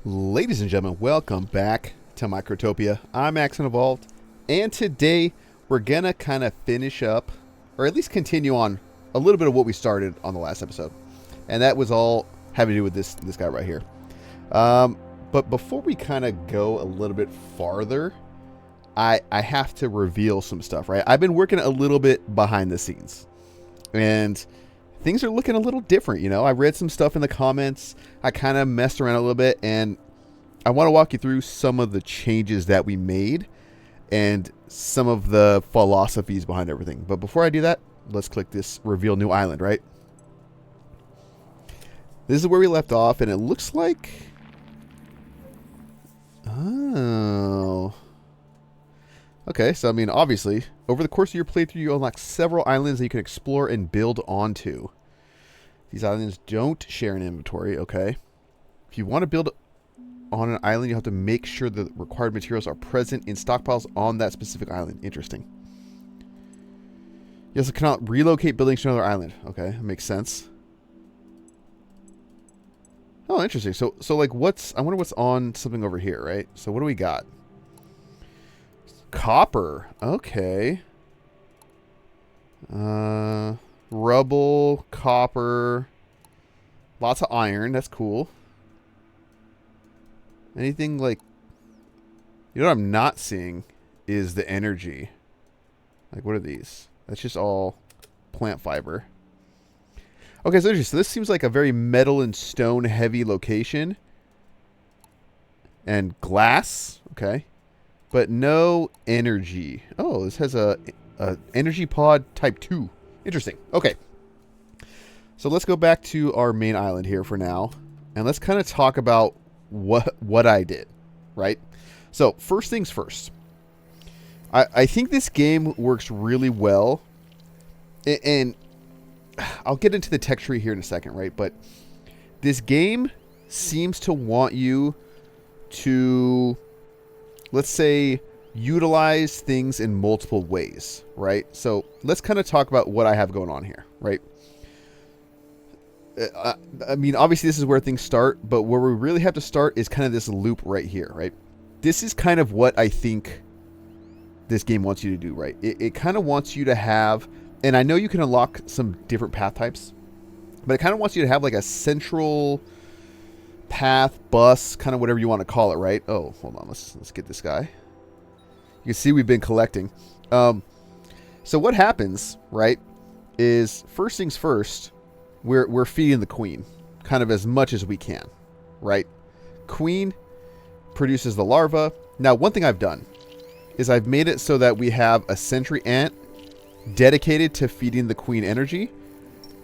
Ladies and gentlemen, welcome back to Microtopia. I'm AxionEvolved, and today we're gonna kind of finish up, or at least continue on a little bit of what we started on the last episode, and that was all having to do with this guy right here. But before we kind of go a little bit farther, I have to reveal some stuff, right? I've been working a little bit behind the scenes, and things are looking a little different, you know. I read some stuff in the comments. I kind of messed around a little bit, and I want to walk you through some of the changes that we made and some of the philosophies behind everything. But before I do that, let's click this reveal new island, right? This is where we left off, and it looks like... Oh... Okay, so I mean, obviously, over the course of your playthrough, you unlock several islands that you can explore and build onto. These islands don't share an inventory, okay? If you want to build on an island, you have to make sure the required materials are present in stockpiles on that specific island. Interesting. You also cannot relocate buildings to another island. Okay, that makes sense. Oh, interesting. So like, I wonder what's on something over here, right? So what do we got? Copper. Okay. Rubble, copper, lots of iron. That's cool. Anything like... You know what I'm not seeing is the energy. Like, what are these? That's just all plant fiber. Okay, so this seems like a very metal and stone heavy location. And glass. Okay. But no energy. Oh, this has a energy pod type 2. Interesting. Okay. So let's go back to our main island here for now. And let's kind of talk about what I did. Right? So first things first. I think this game works really well. And I'll get into the tech tree here in a second, right? But this game seems to want you to... let's say, utilize things in multiple ways, right? So let's kind of talk about what I have going on here, right? I mean, obviously this is where things start, but where we really have to start is kind of this loop right here, right? This is kind of what I think this game wants you to do, right? It kind of wants you to have, and I know you can unlock some different path types, but it kind of wants you to have like a central path, bus, kind of whatever you want to call it, right? Oh, hold on. Let's get this guy. You can see we've been collecting. So what happens, right, is first things first, we're feeding the queen kind of as much as we can, right? Queen produces the larva. Now, one thing I've done is I've made it so that we have a sentry ant dedicated to feeding the queen energy,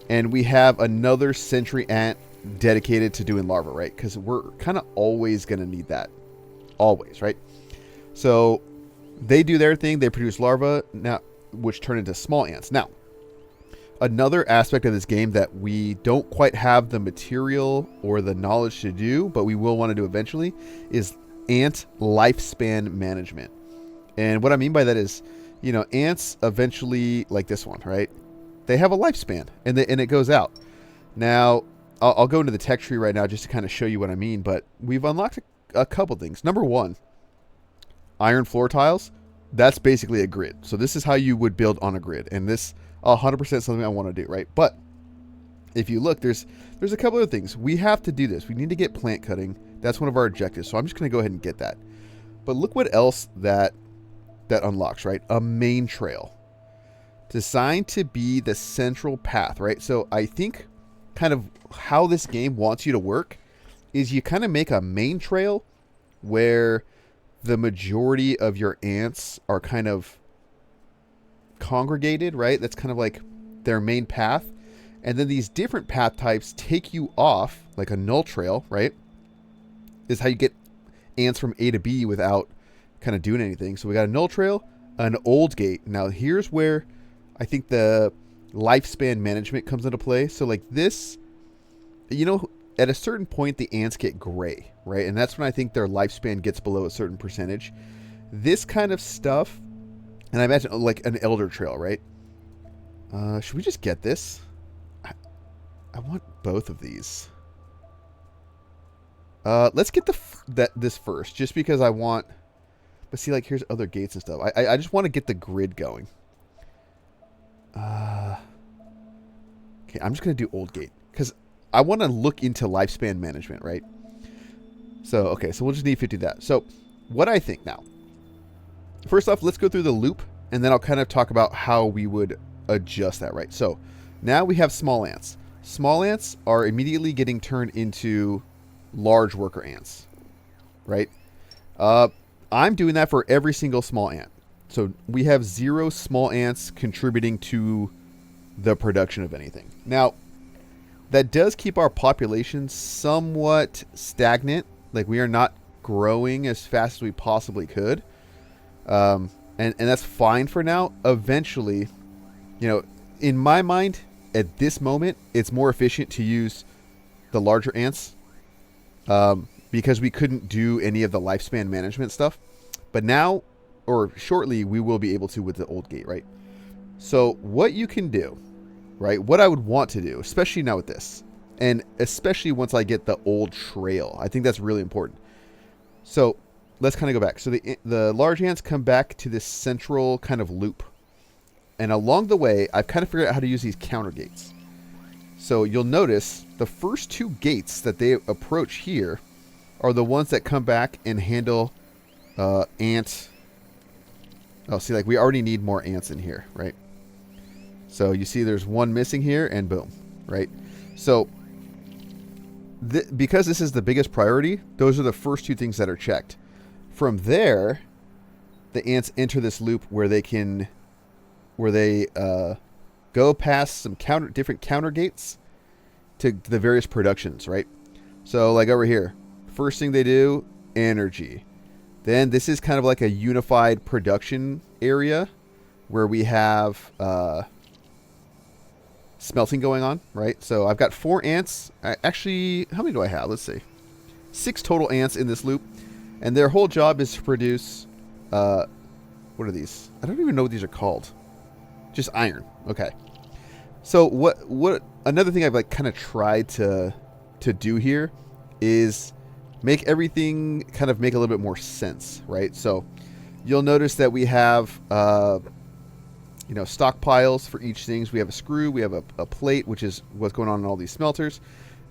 and we have another sentry ant dedicated to doing larva, right? Because we're kind of always going to need that. Always, right? So they do their thing. They produce larvae, now, which turn into small ants. Now, another aspect of this game that we don't quite have the material or the knowledge to do, but we will want to do eventually, is ant lifespan management. And what I mean by that is, you know, ants eventually, like this one, right? They have a lifespan, and it goes out. Now, I'll go into the tech tree right now just to kind of show you what I mean, but we've unlocked a couple things. Number one, iron floor tiles. That's basically a grid. So this is how you would build on a grid, and this 100% something I want to do, right? But if you look, there's a couple other things. We have to do this. We need to get plant cutting. That's one of our objectives, so I'm just going to go ahead and get that. But look what else that unlocks, right? A main trail. Designed to be the central path, right? So I think kind of how this game wants you to work is you kind of make a main trail where the majority of your ants are kind of congregated, right? That's kind of like their main path. And then these different path types take you off, like a null trail, right? Is how you get ants from A to B without kind of doing anything. So we got a null trail, an old gate. Now here's where I think the lifespan management comes into play. So like this, you know, at a certain point the ants get gray, right? And that's when I think their lifespan gets below a certain percentage. This kind of stuff, and I imagine like an elder trail, right? Should we just get this? I want both of these. Let's get this first, just because I want. But see, like, here's other gates and stuff. I just want to get the grid going. Okay, I'm just gonna do old gate because I want to look into lifespan management, right? So okay, so we'll just need 50 of that. So what I think now. First off, let's go through the loop, and then I'll kind of talk about how we would adjust that, right? So now we have small ants. Small ants are immediately getting turned into large worker ants, right? I'm doing that for every single small ant. So we have 0 small ants contributing to the production of anything. Now, that does keep our population somewhat stagnant. Like, we are not growing as fast as we possibly could. And that's fine for now. Eventually, you know, in my mind, at this moment, it's more efficient to use the larger ants because we couldn't do any of the lifespan management stuff. But now, or shortly, we will be able to with the old gate, right? So what you can do, right, what I would want to do, especially now with this, and especially once I get the old trail, I think that's really important. So let's kind of go back. So the large ants come back to this central kind of loop. And along the way, I've kind of figured out how to use these counter gates. So you'll notice the first 2 gates that they approach here are the ones that come back and handle ant. Oh, see, like, we already need more ants in here, right? So you see there's 1 missing here, and boom, right? So because this is the biggest priority, those are the first 2 things that are checked. From there, the ants enter this loop where they go past some different counter gates to the various productions, right? So like over here, first thing they do, energy. Then this is kind of like a unified production area where we have smelting going on, right? So I've got 4 ants. Actually, how many do I have? Let's see. 6 total ants in this loop. And their whole job is to produce, what are these? I don't even know what these are called. Just iron. Okay. So what another thing I've like kind of tried to do here is make everything kind of make a little bit more sense, right? So you'll notice that we have, stockpiles for each thing. We have a screw, we have a plate, which is what's going on in all these smelters.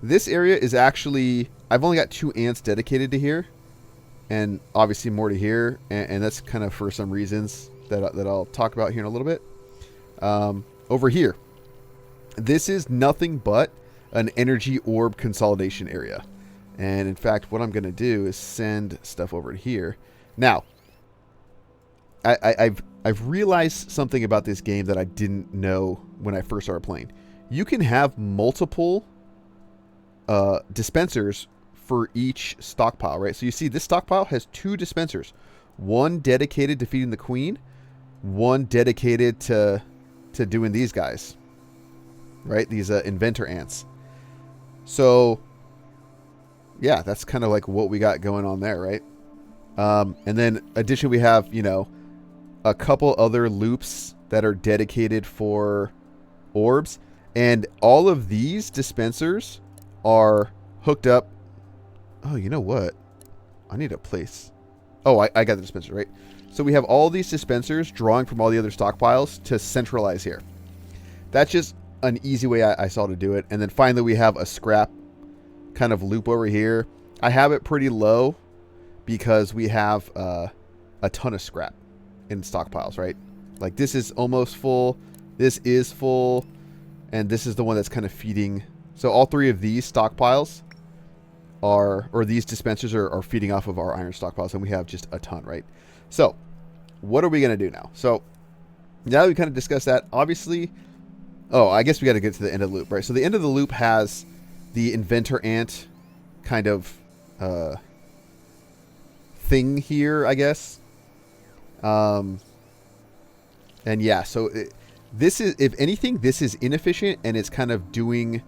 This area is actually, I've only got 2 ants dedicated to here, and obviously more to here, and that's kind of for some reasons that I'll talk about here in a little bit. Over here, this is nothing but an energy orb consolidation area. And in fact, what I'm going to do is send stuff over here. Now, I've realized something about this game that I didn't know when I first started playing. You can have multiple dispensers for each stockpile, right? So you see this stockpile has 2 dispensers. One dedicated to feeding the queen, one dedicated to doing these guys, right? These inventor ants. So yeah, that's kind of like what we got going on there, right? And then additionally, we have, a couple other loops that are dedicated for orbs. And all of these dispensers are hooked up. Oh, you know what? I need a place. Oh, I got the dispenser, right? So we have all these dispensers drawing from all the other stockpiles to centralize here. That's just an easy way I saw to do it. And then finally, we have a scrap kind of loop over here. I have it pretty low because we have a ton of scrap in stockpiles, right? Like this is almost full. This is full. And this is the one that's kind of feeding. So all 3 of these stockpiles or these dispensers are feeding off of our iron stockpiles, and we have just a ton, right? So what are we going to do now? So now that we kind of discussed that, obviously, I guess we got to get to the end of the loop, right? So the end of the loop has the inventor ant kind of thing here, I guess. And yeah, so this is, if anything, this is inefficient and it's kind of doing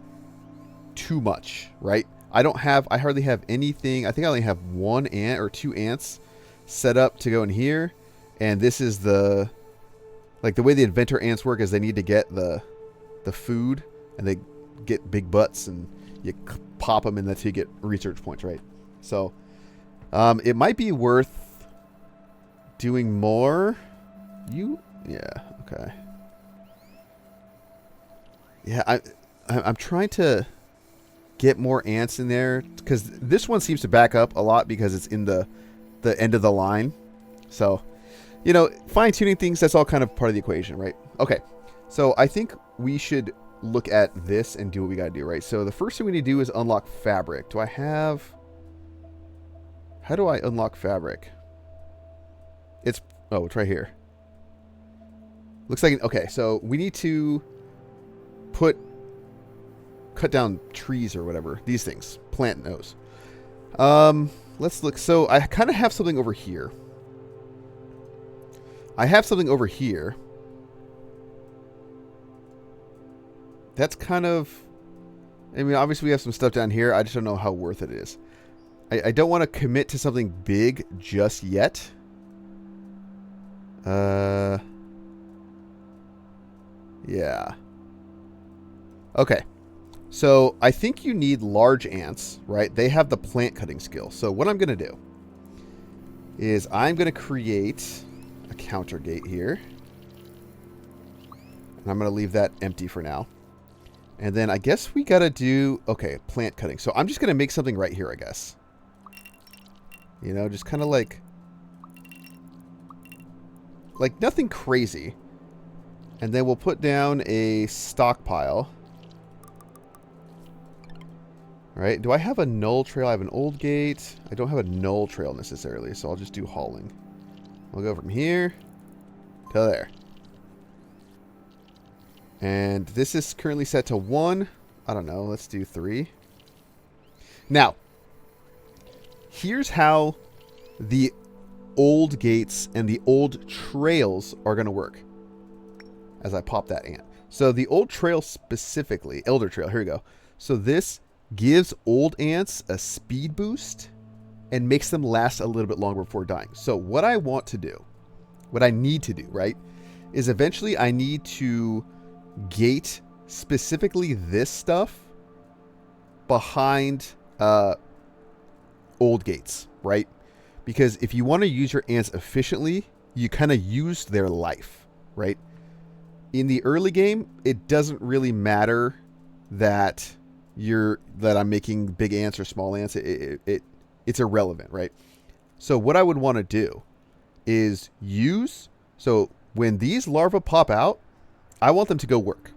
too much, right? I hardly have anything. I think I only have 1 ant or 2 ants set up to go in here. And this is the way the inventor ants work is they need to get the food, and they get big butts, and you pop them, and that's how you get research points, right? So it might be worth doing more. Yeah, okay. Yeah, I'm trying to get more ants in there because this one seems to back up a lot because it's in the end of the line. So, you know, fine-tuning things, that's all kind of part of the equation, right? Okay, so I think we should look at this and do what we got to do, right? So the first thing we need to do is unlock fabric. Do I have... How do I unlock fabric? It's... Oh, it's right here. Looks like... Okay, so we need to cut down trees or whatever. These things. Plant nose. Let's look. So I kind of have something over here. That's kind of... I mean, obviously we have some stuff down here. I just don't know how worth it is. I don't want to commit to something big just yet. Yeah. Okay. So I think you need large ants, right? They have the plant cutting skill. So what I'm going to do is I'm going to create a counter gate here. And I'm going to leave that empty for now. And then I guess we got to do... Okay, plant cutting. So I'm just going to make something right here, I guess. You know, just kind of like nothing crazy. And then we'll put down a stockpile. Right? Do I have a null trail? I have an old gate. I don't have a null trail necessarily, so I'll just do hauling. We'll go from here to there. And this is currently set to 1. I don't know. Let's do 3. Now, here's how the old gates and the old trails are going to work. As I pop that ant. So the old trail specifically, elder trail, here we go. So this gives old ants a speed boost and makes them last a little bit longer before dying. So what I want to do, what I need to do, right, is eventually I need to gate specifically this stuff behind old gates, right? Because if you want to use your ants efficiently, you kind of use their life, right? In the early game, it doesn't really matter that I'm making big ants or small ants. It's irrelevant, right? So what I would want to do is so when these larvae pop out, I want them to go work,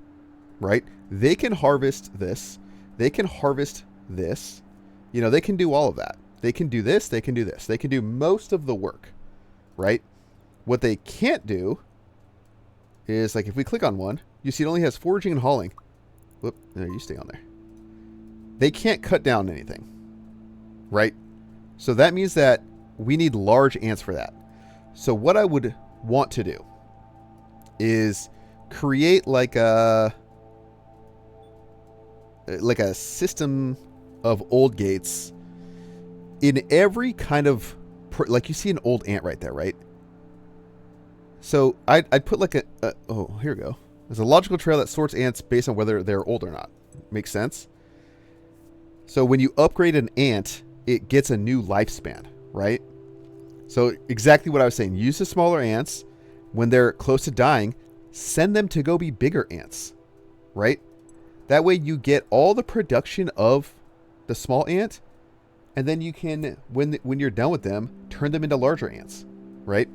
right? They can harvest this. They can harvest this. You know, they can do all of that. They can do this. They can do this. They can do most of the work, right? What they can't do is, like, if we click on one, you see it only has foraging and hauling. Whoop, no, you stay on there. They can't cut down anything, right? So that means that we need large ants for that. So what I would want to do is create like a system of old gates in every kind of, like you see an old ant right there, right? So I'd put like oh, here we go. There's a logical trail that sorts ants based on whether they're old or not. Makes sense? So when you upgrade an ant, it gets a new lifespan, right? So exactly what I was saying. Use the smaller ants. When they're close to dying, send them to go be bigger ants, right? That way you get all the production of the small ant, and then you can, when you're done with them, turn them into larger ants, right?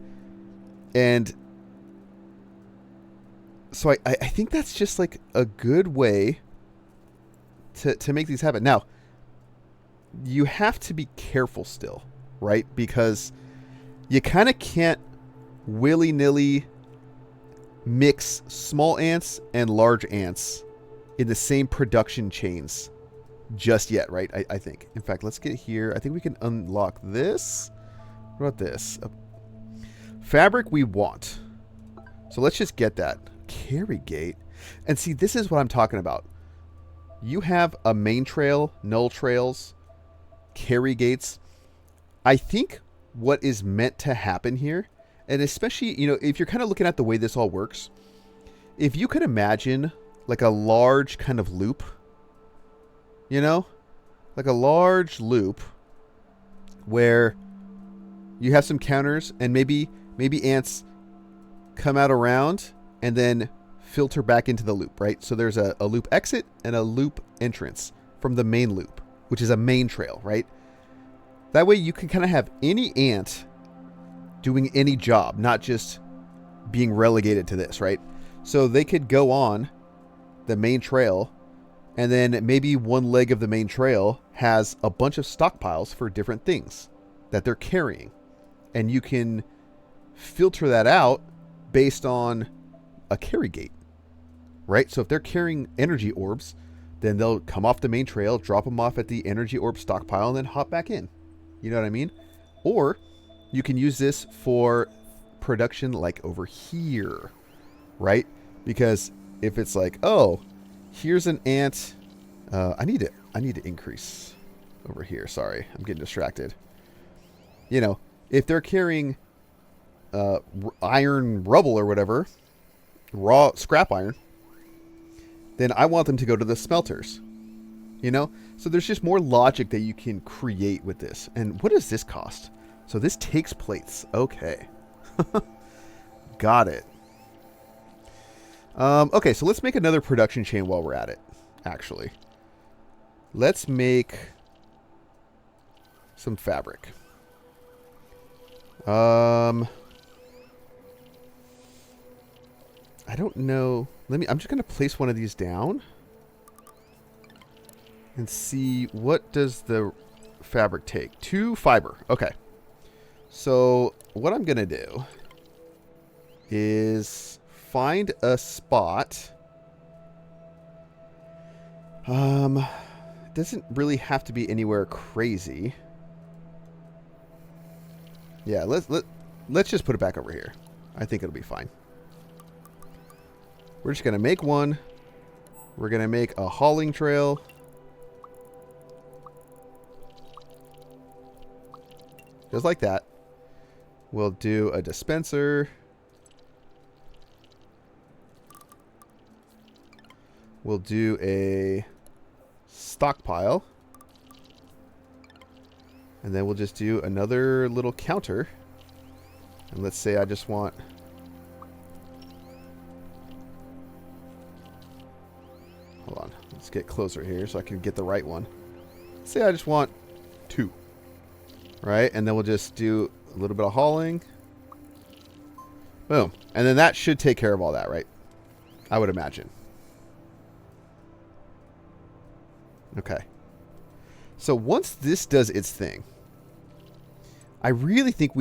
And so I think that's just like a good way to make these happen. Now, you have to be careful still, right? Because you kind of can't willy-nilly mix small ants and large ants in the same production chains just yet, right? I think. In fact, let's get here. I think we can unlock this. What about this? Fabric we want. So let's just get that. Carry gate. And see, this is what I'm talking about. You have a main trail, null trails, carry gates. I think what is meant to happen here, and especially, you know, if you're kind of looking at the way this all works, if you could imagine like a large kind of loop, you know, like a large loop where you have some counters and maybe ants come out around and then filter back into the loop, right? So there's a loop exit and a loop entrance from the main loop, which is a main trail, right? That way you can kind of have any ant doing any job, not just being relegated to this, right? So they could go on the main trail, and then maybe one leg of the main trail has a bunch of stockpiles for different things that they're carrying. And you can filter that out based on a carry gate, right? So if they're carrying energy orbs, then they'll come off the main trail, drop them off at the energy orb stockpile, and then hop back in. You know what I mean? Or you can use this for production like over here, right? Because if it's like, oh, here's an ant. I need to increase over here. Sorry, I'm getting distracted. You know, if they're carrying iron rubble or whatever, raw scrap iron, then I want them to go to the smelters. You know? So there's just more logic that you can create with this. And what does this cost? So this takes plates. Okay. Got it. Okay, so let's make another production chain while we're at it, actually. Let's make some fabric. I don't know. I'm just going to place one of these down and see what does the fabric take. 2 fiber. Okay. So what I'm going to do is find a spot. It doesn't really have to be anywhere crazy. Yeah, let's just put it back over here. I think it'll be fine. We're just going to make one. We're going to make a hauling trail. Just like that. We'll do a dispenser. We'll do a stockpile. And then we'll just do another little counter. And let's say I just want... Hold on. Let's get closer here so I can get the right one. Let's say I just want 2. Right? And then we'll just do a little bit of hauling. Boom. And then that should take care of all that, right? I would imagine. Okay. So once this does its thing, I really think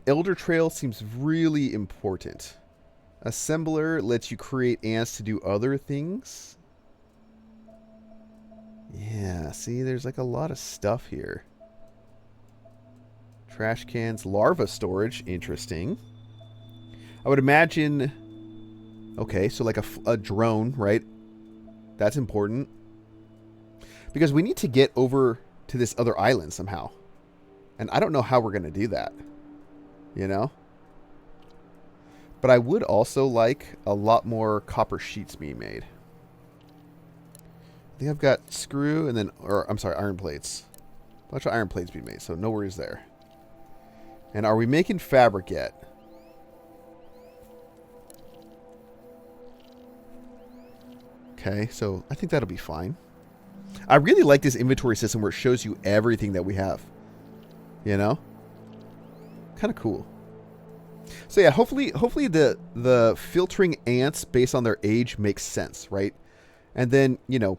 Elder Trail seems really important. Assembler lets you create ants to do other things. Yeah, see, there's like a lot of stuff here. Trash cans, larva storage, interesting. I would imagine, okay, so like a drone, right? That's important. Because we need to get over to this other island somehow. And I don't know how we're going to do that. You know? But I would also like a lot more copper sheets being made. I think I've got screw and then, or I'm sorry, iron plates. A bunch of iron plates being made, so no worries there. And are we making fabric yet? Okay, so I think that'll be fine. I really like this inventory system where it shows you everything that we have. You know? Kind of cool. So yeah, hopefully the filtering ants based on their age makes sense, right? And then, you know,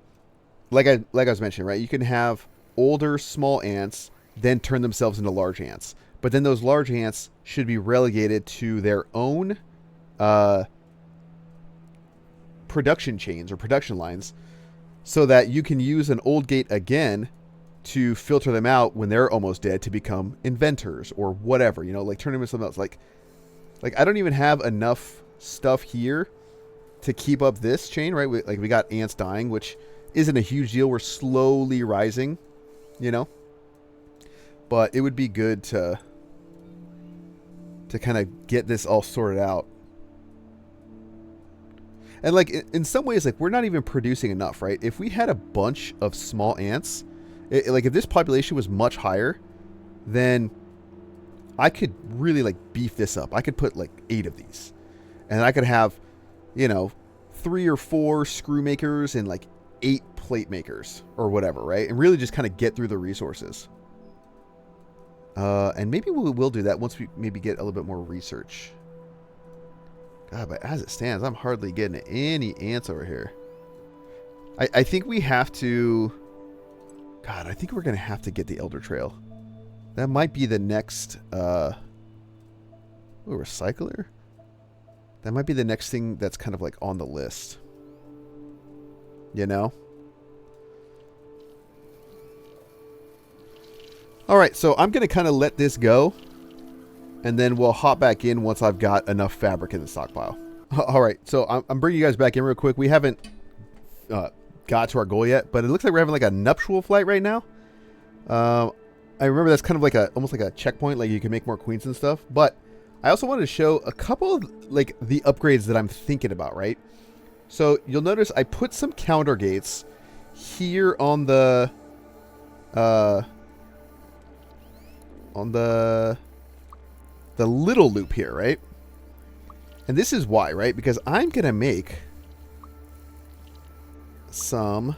like I was mentioning, right? You can have older small ants then turn themselves into large ants. But then those large ants should be relegated to their own production chains or production lines so that you can use an old gate again to filter them out when they're almost dead to become inventors or whatever, you know, like turn them into something else. Like I don't even have enough stuff here to keep up this chain, right? We got ants dying, which isn't a huge deal. We're slowly rising, you know, but it would be good to kind of get this all sorted out. And like in some ways, like we're not even producing enough, right? If we had a bunch of small ants, like if this population was much higher, then I could really like beef this up. I could put like 8 of these. And I could have, you know, 3 or 4 screw makers and like 8 plate makers or whatever, right? And really just kind of get through the resources. And maybe we will do that once we maybe get a little bit more research. God, but as it stands, I'm hardly getting any ants over here. I think we have to... God, I think we're going to have to get the Elder Trail. That might be the next... Ooh, recycler? That might be the next thing that's kind of like on the list. You know? Alright, so I'm going to kind of let this go. And then we'll hop back in once I've got enough fabric in the stockpile. Alright, so I'm bringing you guys back in real quick. We haven't got to our goal yet, but it looks like we're having like a nuptial flight right now. I remember that's kind of like almost like a checkpoint, like you can make more queens and stuff. But I also wanted to show a couple of like the upgrades that I'm thinking about, right? So you'll notice I put some counter gates here on the little loop here, right? And this is why, right? Because I'm gonna make some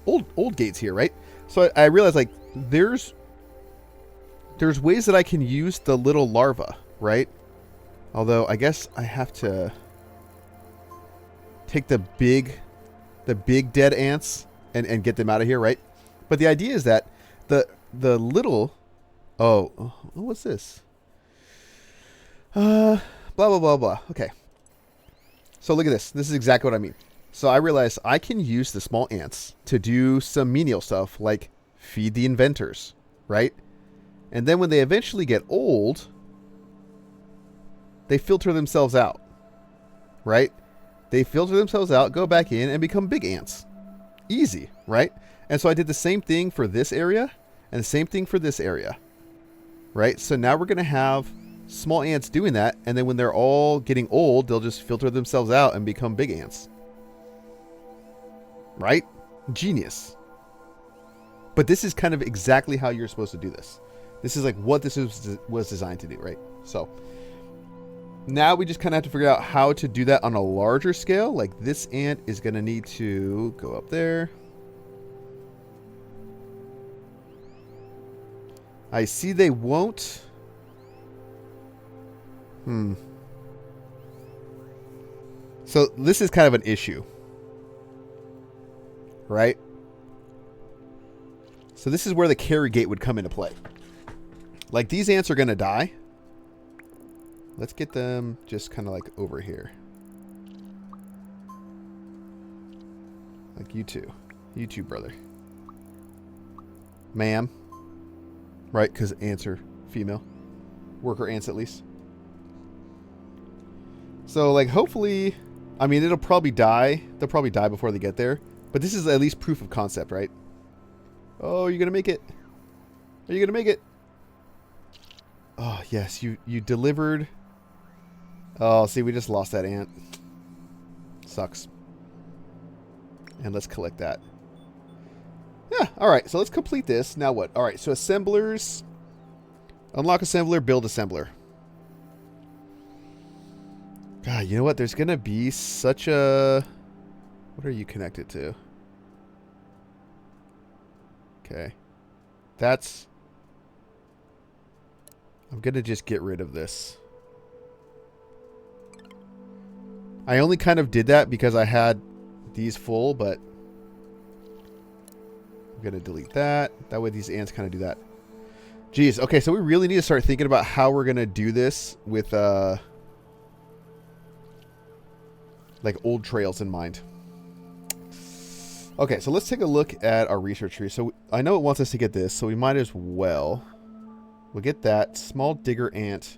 old gates here, right? So I realized like there's ways that I can use the little larva, right? Although I guess I have to take the big dead ants and get them out of here, right? But the idea is that the little... Oh, what's this? Blah, blah, blah, blah. Okay. So look at this. This is exactly what I mean. So I realized I can use the small ants to do some menial stuff like feed the inventors, right? And then when they eventually get old, they filter themselves out, right? They filter themselves out, go back in, and become big ants. Easy, right? And so I did the same thing for this area and the same thing for this area, right? So now we're going to have small ants doing that, and then when they're all getting old, they'll just filter themselves out and become big ants. Right? Genius. But this is kind of exactly how you're supposed to do this. This is like what this was designed to do, right? So now we just kind of have to figure out how to do that on a larger scale. Like this ant is going to need to go up there. I see they won't. So this is kind of an issue. Right? So this is where the carry gate would come into play. Like these ants are going to die. Let's get them just kind of like over here. Like you two. You two, brother. Ma'am. Right? Because ants are female. Worker ants at least. So like hopefully... I mean it'll probably die. They'll probably die before they get there. But this is at least proof of concept, right? Oh, you're going to make it. Are you going to make it? Oh, yes. You delivered. Oh, see, we just lost that ant. Sucks. And let's collect that. Yeah, all right. So let's complete this. Now what? All right, so assemblers. Unlock assembler, build assembler. God, you know what? There's going to be such a... What are you connected to? Okay. That's... I'm going to just get rid of this. I only kind of did that because I had these full, but... I'm going to delete that. That way these ants kind of do that. Jeez. Okay, so we really need to start thinking about how we're going to do this with, like, old trails in mind. Okay, so let's take a look at our research tree. So I know it wants us to get this, so we might as well. We'll get that small digger ant.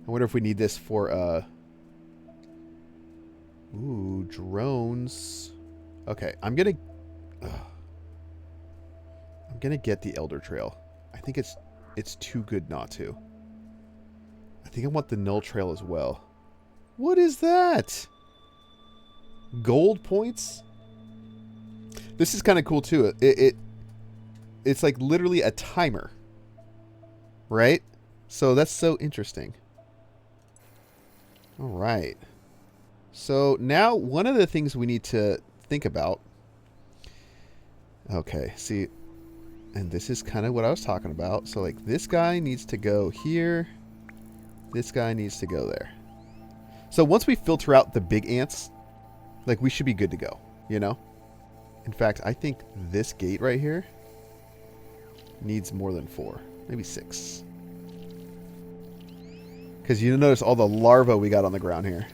I wonder if we need this for ooh, drones. Okay, I'm gonna get the elder trail. I think it's too good not to. I think I want the null trail as well. What is that? Gold points? This is kind of cool too. It's like literally a timer, right? So that's so interesting. All right. So now one of the things we need to think about. Okay, see, and this is kind of what I was talking about. So like this guy needs to go here. This guy needs to go there. So once we filter out the big ants, like we should be good to go, you know? In fact, I think this gate right here needs more than 4, maybe 6. Because you notice all the larvae we got on the ground here.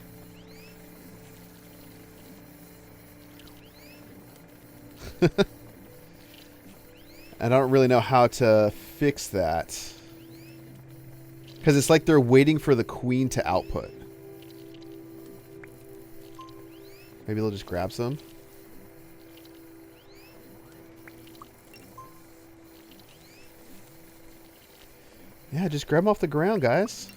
I don't really know how to fix that. Because it's like they're waiting for the queen to output. Maybe they'll just grab some. Yeah, just grab them off the ground, guys.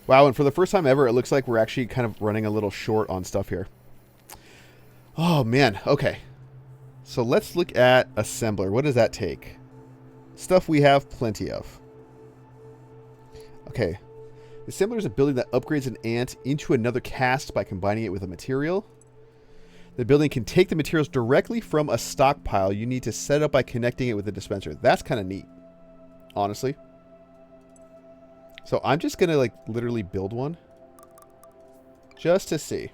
Wow, and for the first time ever, it looks like we're actually kind of running a little short on stuff here. Oh, man. Okay. So let's look at assembler. What does that take? Stuff we have plenty of. Okay. Assembler is a building that upgrades an ant into another cast by combining it with a material. The building can take the materials directly from a stockpile. You need to set it up by connecting it with a dispenser. That's kind of neat, honestly. So I'm just going to like literally build one just to see.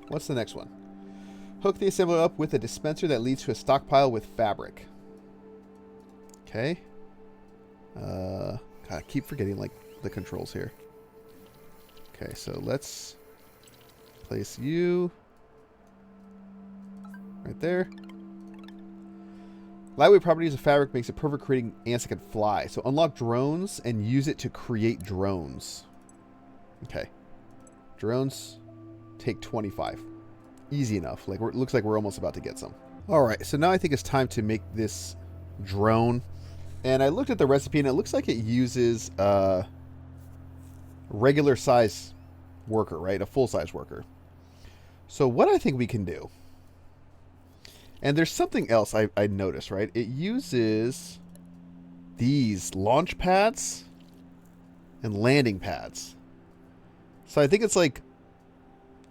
What's the next one? Hook the assembler up with a dispenser that leads to a stockpile with fabric. Okay. God, I keep forgetting like the controls here. Okay, so let's place you right there. Lightweight properties of fabric makes it perfect creating ants that can fly. So unlock drones and use it to create drones. Okay. Drones take 25. Easy enough. Like it looks like we're almost about to get some. All right. So now I think it's time to make this drone. And I looked at the recipe and it looks like it uses a regular size worker, right? A full size worker. So what I think we can do. And there's something else I noticed, right? It uses these launch pads and landing pads. So I think it's like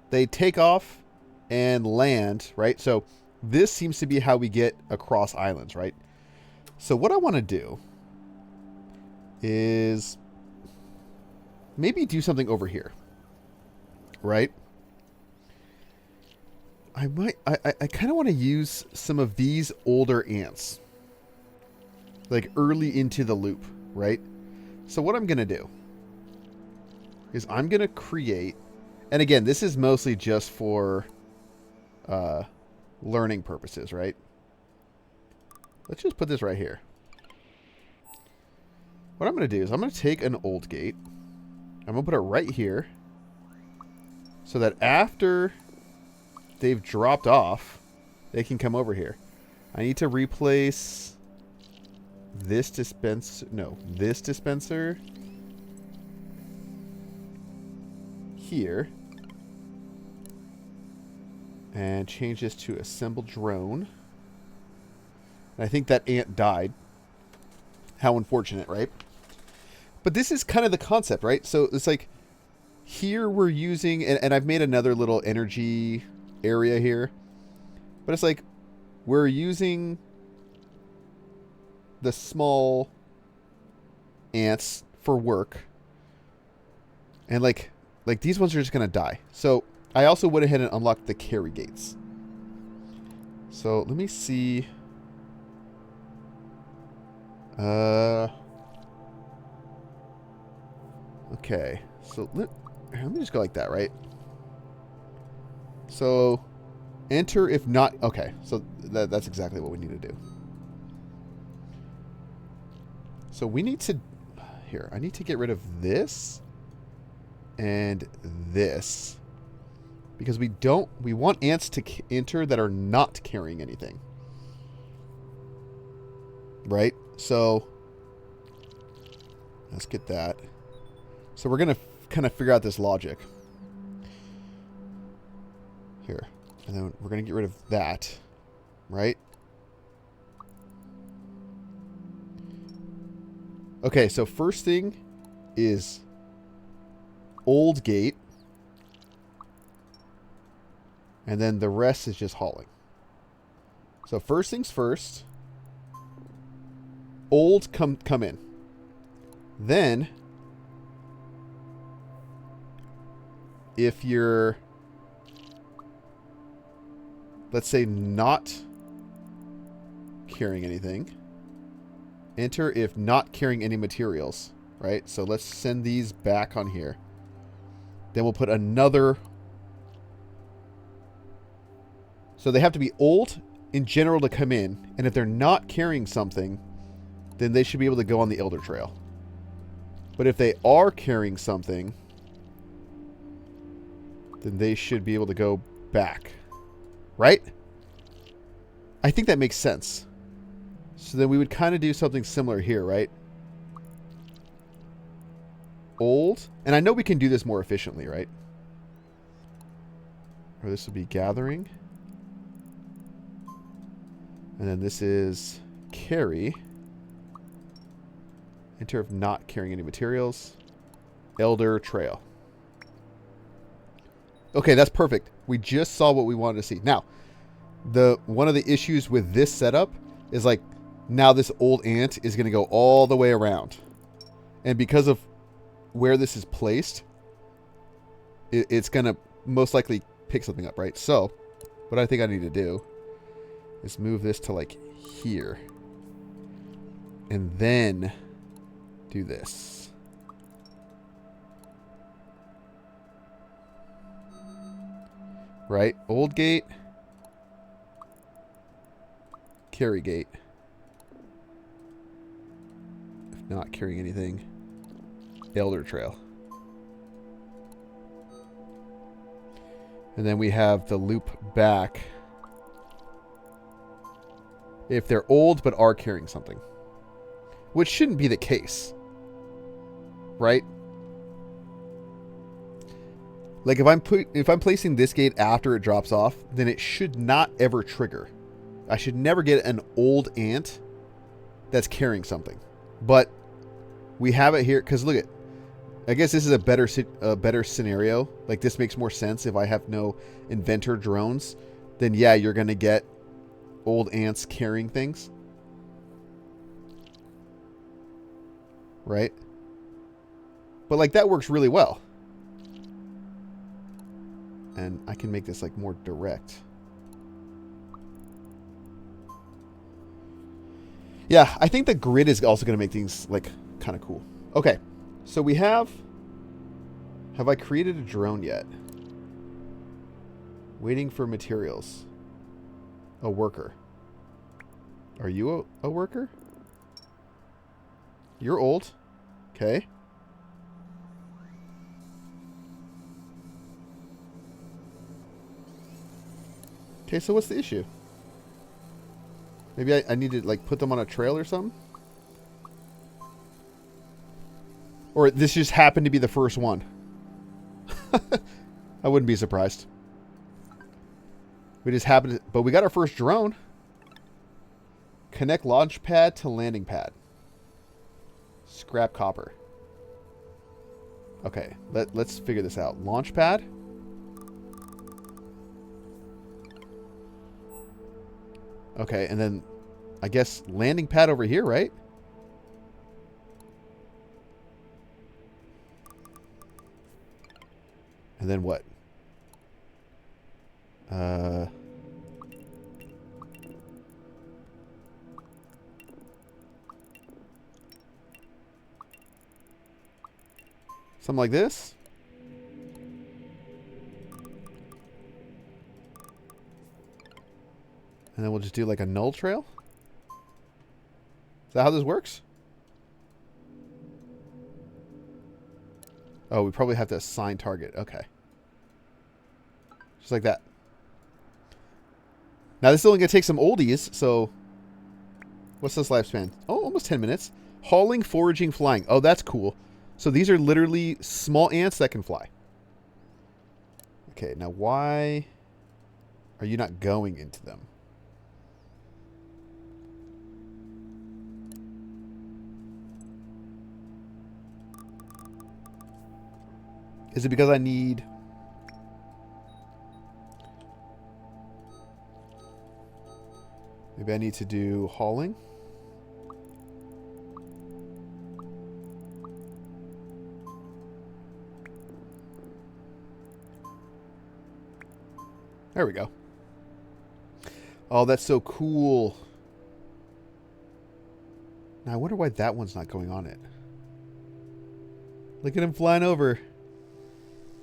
they take off and land, right? So this seems to be how we get across islands, right? So what I want to do is maybe do something over here, right? I kind of want to use some of these older ants. Like early into the loop, right? So what I'm going to do is I'm going to create... And again, this is mostly just for learning purposes, right? Let's just put this right here. What I'm going to do is I'm going to take an old gate. I'm going to put it right here. So that after... they've dropped off, they can come over here. I need to replace this dispenser. No, this dispenser here. And change this to assemble drone. And I think that ant died. How unfortunate, right? But this is kind of the concept, right? So it's like here we're using, and I've made another little energy area here, but it's like we're using the small ants for work, and like these ones are just gonna die. So I also went ahead and unlocked the carry gates. So let me see. Okay, so let me just go like that, right? So, enter if not... Okay, so that's exactly what we need to do. So we need to... Here, I need to get rid of this and this. Because we don't... We want ants to enter that are not carrying anything. Right? So, let's get that. So we're going to kind of figure out this logic. Here. And then we're going to get rid of that. Right? Okay, so first thing is old gate. And then the rest is just hauling. So first things first. Old come in. Then if you're, let's say, not carrying anything, enter if not carrying any materials, right? So let's send these back on here. Then we'll put another. So they have to be old in general to come in, and if they're not carrying something, then they should be able to go on the Elder Trail. But if they are carrying something, then they should be able to go back. Right? I think that makes sense. So then we would kind of do something similar here, right? Old. And I know we can do this more efficiently, right? Or this would be gathering. And then this is carry. Enter if not carrying any materials. Elder Trail. Okay, that's perfect. We just saw what we wanted to see. Now, one of the issues with this setup is like now this old ant is going to go all the way around. And because of where this is placed, it's going to most likely pick something up, right? So, what I think I need to do is move this to like here. And then do this. Right? Old gate. Carry gate. If not carrying anything. Elder Trail. And then we have the loop back. If they're old but are carrying something. Which shouldn't be the case. Right? Like if I'm placing this gate after it drops off, then it should not ever trigger. I should never get an old ant that's carrying something. But we have it here because look at, I guess this is a better scenario. Like this makes more sense if I have no inventor drones. Then yeah, you're going to get old ants carrying things. Right? But like that works really well. And I can make this like more direct. Yeah, I think the grid is also going to make things like kind of cool. Okay, so we have I created a drone yet? Waiting for materials. A worker. Are you a worker? You're old. Okay. Okay, so what's the issue? Maybe I need to like put them on a trail or something? Or this just happened to be the first one. I wouldn't be surprised. We just happened to, but we got our first drone. Connect launch pad to landing pad. Scrap copper. Okay, let's figure this out. Launch pad. Okay, and then I guess landing pad over here, right? And then what? Something like this? And then we'll just do like a null trail? Is that how this works? Oh, we probably have to assign target. Okay. Just like that. Now this is only going to take some oldies, so... What's this lifespan? Oh, almost 10 minutes. Hauling, foraging, flying. Oh, that's cool. So these are literally small ants that can fly. Okay, now why are you not going into them? Is it because I need... Maybe I need to do hauling? There we go. Oh, that's so cool. Now I wonder why that one's not going on it. Look at him flying over.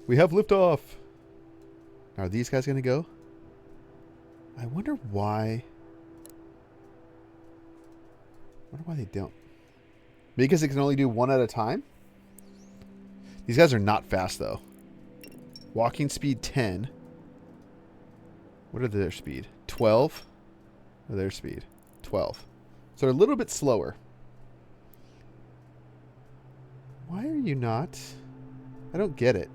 We have liftoff. Are these guys going to go? I wonder why. I wonder why they don't. Because it can only do one at a time? These guys are not fast, though. Walking speed 10. What are their speed? 12? Or their speed? 12. So they're a little bit slower. Why are you not? I don't get it.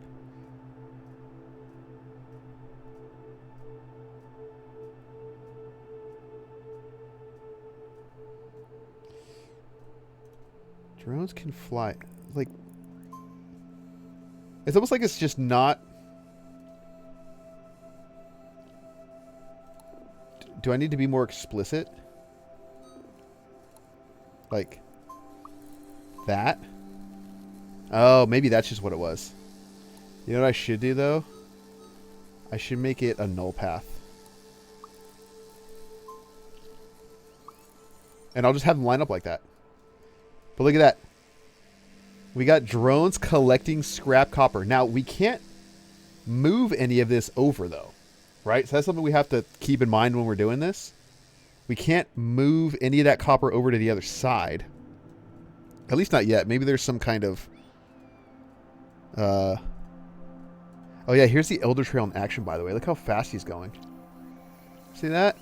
Drones can fly. Like, it's almost like it's just not. Do I need to be more explicit? Like that? Oh, maybe that's just what it was. You know what I should do, though? I should make it a null path. And I'll just have them line up like that. But look at that. We got drones collecting scrap copper. Now, we can't move any of this over, though. Right? So that's something we have to keep in mind when we're doing this. We can't move any of that copper over to the other side. At least not yet. Maybe there's some kind of... Oh, yeah. Here's the Elder Trail in action, by the way. Look how fast he's going. See that?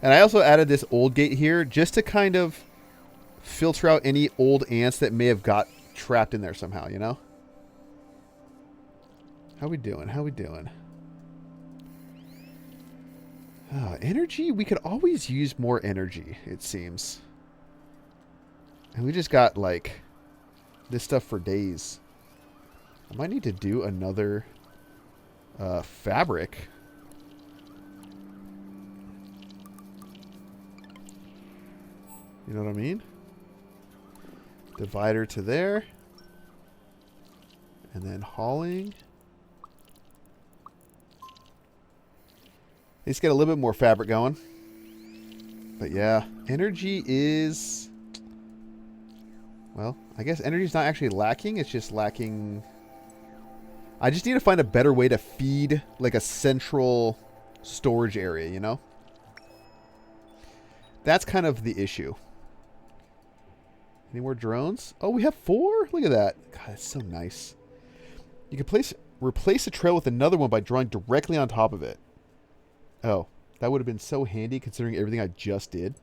And I also added this old gate here just to kind of filter out any old ants that may have got trapped in there somehow, you know? How we doing? How we doing? Energy? We could always use more energy, it seems. And we just got, like, this stuff for days. I might need to do another fabric. You know what I mean? Divider to there. And then hauling. Let's get a little bit more fabric going. But yeah, energy is... Well, I guess energy's not actually lacking. It's just lacking... I just need to find a better way to feed like a central storage area, you know? That's kind of the issue. Any more drones? Oh, we have 4? Look at that. God, that's so nice. You can replace a trail with another one by drawing directly on top of it. Oh, that would have been so handy considering everything I just did.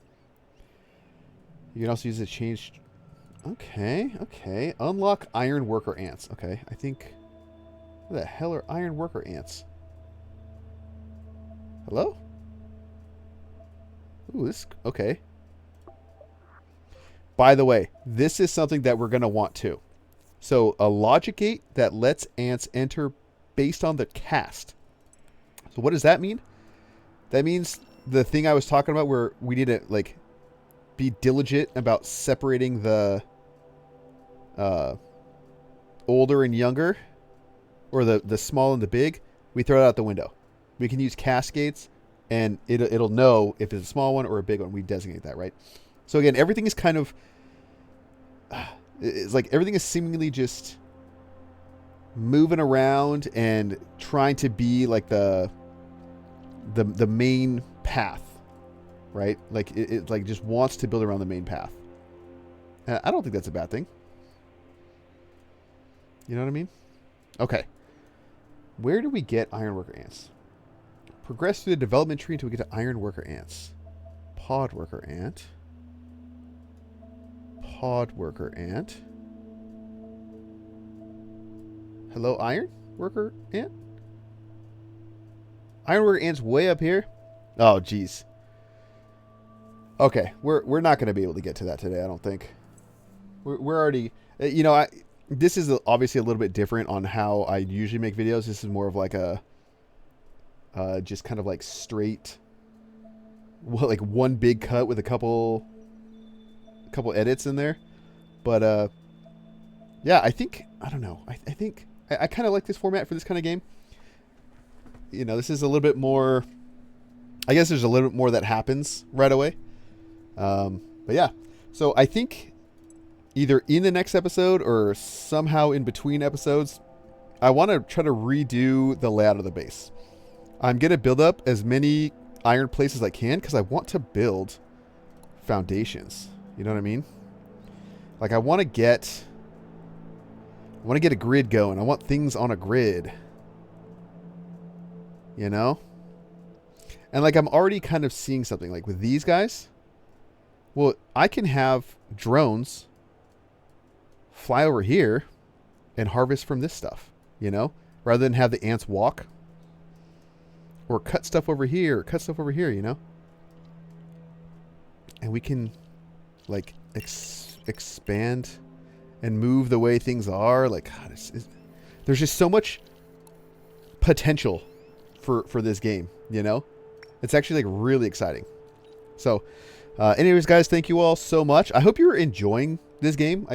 You can also use it to change... Okay, okay. Unlock iron worker ants. Okay, I think... What the hell are iron worker ants? Hello? Ooh, this... Okay. By the way, this is something that we're going to want too. So, a logic gate that lets ants enter based on the cast. So, what does that mean? That means the thing I was talking about where we need to, like, be diligent about separating the older and younger, or the small and the big, we throw it out the window. We can use cascades, and it'll know if it's a small one or a big one. We designate that, right? So again, everything is kind of... It's like everything is seemingly just moving around and trying to be like the main path, right? Like it like just wants to build around the main path. And I don't think that's a bad thing. You know what I mean? Okay. Where do we get ironworker ants? Progress through the development tree until we get to ironworker ants. Pod worker ant. Pod worker ant. Hello, iron worker ant? Iron worker ant's way up here? Oh, jeez. Okay, we're not going to be able to get to that today, I don't think. We're already... You know, this is obviously a little bit different on how I usually make videos. This is more of like a... just kind of like straight... Well, like one big cut with a couple edits in there. But, yeah, I think... I don't know. I think... I kind of like this format for this kind of game. You know, this is a little bit more... I guess there's a little bit more that happens right away. But yeah. So I think either in the next episode or somehow in between episodes, I want to try to redo the layout of the base. I'm going to build up as many iron plates as I can because I want to build foundations. You know what I mean? Like I want to get a grid going. I want things on a grid. You know? And like I'm already kind of seeing something like with these guys. Well, I can have drones fly over here and harvest from this stuff, you know, rather than have the ants walk or cut stuff over here, or cut stuff over here, you know. And we can like expand and move the way things are. Like, God, there's just so much potential for this game, you know. It's actually like really exciting. So, anyways, guys, thank you all so much. I hope you're enjoying this game.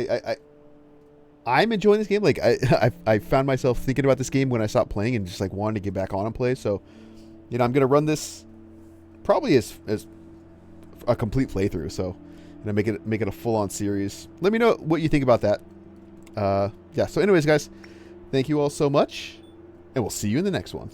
I'm enjoying this game. Like I found myself thinking about this game when I stopped playing and just like wanted to get back on and play. So, you know, I'm gonna run this probably as a complete playthrough. So, you know, make it a full-on series. Let me know what you think about that. Yeah. So, anyways, guys, thank you all so much, and we'll see you in the next one.